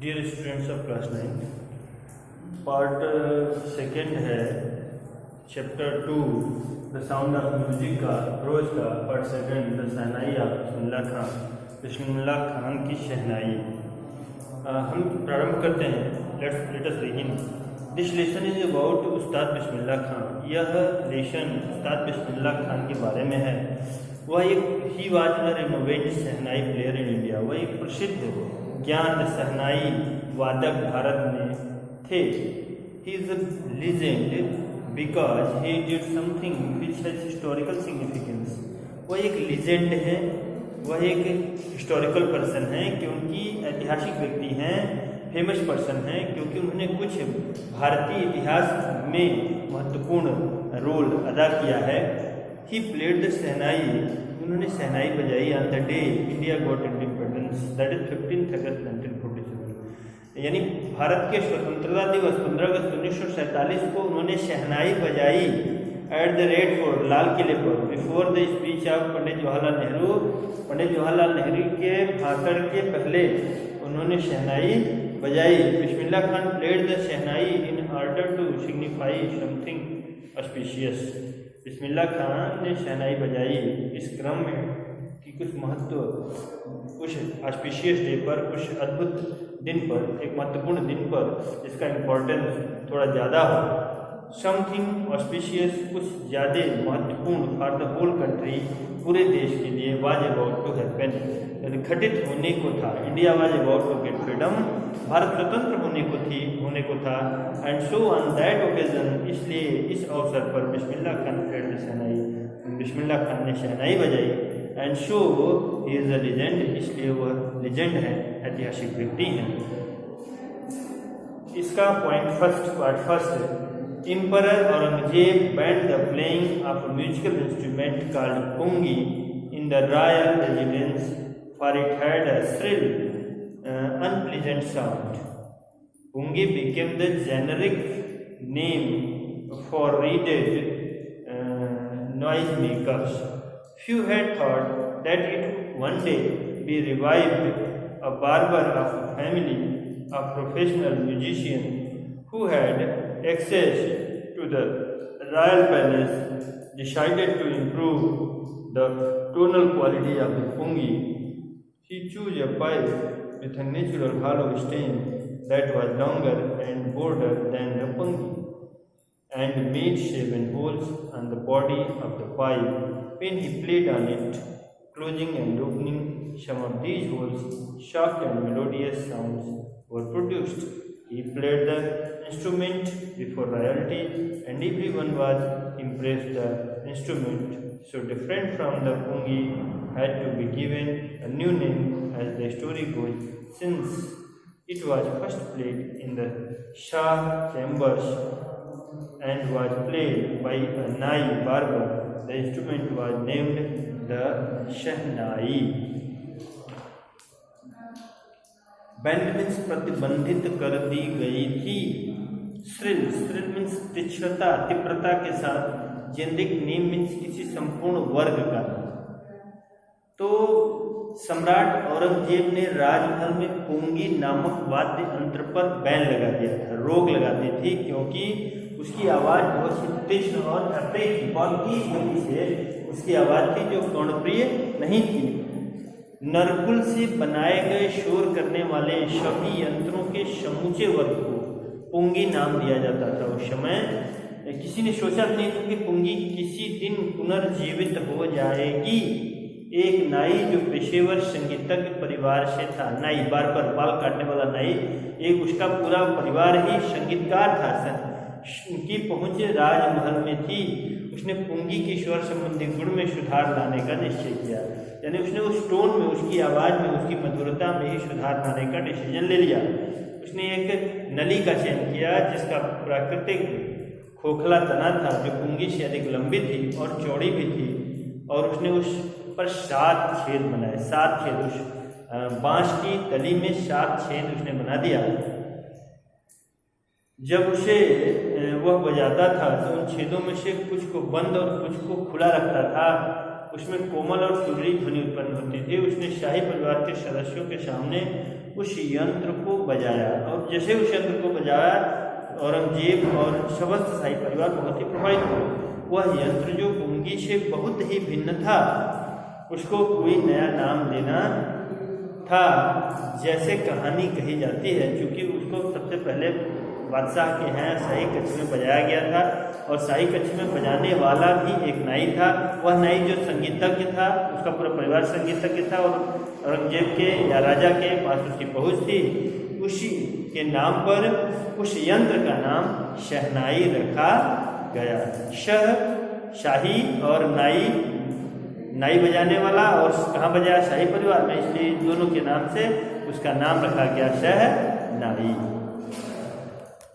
Dear students of class 9, part second है chapter 2 the sound of music का रोज का part second the shehnai of Bismillah Khan की शहनाई। हम प्रारंभ करते हैं। Let us begin. This lesson is about Ustad Bismillah Khan. यह लेसन उस्ताद बिस्मिल्लाह खान के बारे में है। वह एक he was a renovated shehnai player in India. वह एक प्रसिद्ध ज्ञान शहनाई वादक भारत में थे। ही is a legend because he did something which has historical significance. वह एक लीजेंड है, वह एक हिस्टोरिकल पर्सन है क्योंकि ऐतिहासिक व्यक्ति हैं, फेमस पर्सन हैं क्योंकि उन्होंने कुछ भारतीय इतिहास में महत्वपूर्ण रोल अदा किया है। ही प्लेड द शहनाई। उन्होंने शहनाई बजाई on the day India got independence, that is 15 अगस्त 1947। यानी भारत के स्वतंत्रता दिवस 15 अगस्त 1947 को उन्होंने शहनाई बजाई एट द रेड फोर्ट, लाल किले पर, before the speech of Pandit Jawaharlal Nehru. Pandit Jawaharlal Nehru के भाषण के पहले उन्होंने शहनाई बजाई। Bismillah Khan played the shehnai in order to signify something auspicious. Bismillah Khan ने शहनाई बजाई इस क्रम में कि कुछ ऑस्पिशियस डे पर, कुछ अद्भुत दिन पर, एक महत्वपूर्ण दिन पर जिसका इम्पोर्टेंस थोड़ा ज़्यादा हो। समथिंग ऑस्पिशियस, कुछ ज़्यादा महत्वपूर्ण फॉर द होल कंट्री, पूरे देश के लिए, वाज अबाउट टू हैपन, घटित होने को था। India was about to get freedom, Bharat स्वतंत्र होने को था। And so on that occasion, इसलिए इस अवसर पर बिस्मिल्लाह खान प्लेड द शहनाई, बिस्मिल्लाह खान ने शहनाई बजाई। And so he is a legend, इसलिए वह लीजेंड है, ऐतिहासिक व्यक्ति हैं। इसका point first Emperor Aurangzeb banned the playing of a musical instrument called pungi in the royal residence, for it had a shrill, unpleasant sound. Pungi became the generic name for reeded noisemakers. Few had thought that it would one day be revived. A barber of a family of professional musicians who had access to the royal palace decided to improve the tonal quality of the pungi. He chose a pipe with a natural hollow stem that was longer and broader than the pungi, and made 7 holes on the body of the pipe when he played on it, closing and opening some of these holes. Soft and melodious sounds were produced. He played the instrument before royalty, and everyone was impressed. The instrument, so different from the pungi, had to be given a new name, as the story goes, since it was first played in the Shah chambers and was played by a Nai barber. The instrument was named the Shahnai. Band means प्रतिबंधित कर दी गई थी। Shrill means तीव्रता के साथ। Generic name means किसी संपूर्ण वर्ग का। तो सम्राट औरंगजेब ने राजमहल में पुंगी नामक वाद्य यंत्र पर बैन लगा दिया था, रोक लगा दी थी, क्योंकि उसकी आवाज़ बहुत ही तीक्ष्ण और अप्रिय थी। बहुत तेज गति से उसकी आवाज़ थी जो कर्णप्रिय नहीं थी। नरकुल से बनाए गए शोर करने वाले सभी यंत्रों के समूचे वर्ग को पुंगी नाम दिया जाता था। उस समय किसी ने सोचा नहीं था कि पुंगी किसी दिन पुनर्जीवित हो जाएगी। एक नाई जो पेशेवर संगीतज्ञ परिवार से था, नाई बार्बर, बाल काटने वाला नाई, एक उसका पूरा परिवार ही संगीतकार था, उनकी पहुंच राजमहल में थी। उसने पुंगी के स्वर संबंधी गुण में सुधार लाने का निश्चय किया। यानी उसने उस टोन में, उसकी आवाज़ में, उसकी मधुरता में ही सुधार लाने का डिसीजन ले लिया। उसने एक नली का चयन किया जिसका प्राकृतिक खोखला तना था, जो पुंगी से अधिक लंबी थी और चौड़ी भी थी, और उसने उस पर 7 छेद बनाए। 7 छेद, उस बांस की तली में 7 छेद उसने बना दिया। जब उसे वह बजाता था तो उन छेदों में से कुछ को बंद और कुछ को खुला रखता था। उसमें कोमल और सुरीली ध्वनि उत्पन्न होती थी। उसने शाही परिवार के सदस्यों के सामने उस यंत्र को बजाया, और जैसे उस यंत्र को बजाया औरंगजेब और समस्त शाही परिवार बहुत ही प्रभावित हुए। वह यंत्र जो गुंगी से बहुत ही भिन्न था, उसको कोई नया नाम देना था। जैसे कहानी कही जाती है, क्योंकि उसको सबसे पहले बादशाह के यहाँ शाही कक्ष में बजाया गया था, और शाही कक्ष में बजाने वाला भी एक नाई था। वह नाई जो संगीतज्ञ था, उसका पूरा परिवार संगीतज्ञ था, और औरंगजेब के या राजा के पास उसकी पहुँच थी। उसी के नाम पर उस यंत्र का नाम शहनाई रखा गया। शह शाही और नाई बजाने वाला, और कहाँ बजाया? शाही परिवार में, इसलिए दोनों के नाम से उसका नाम रखा गया शहनाई।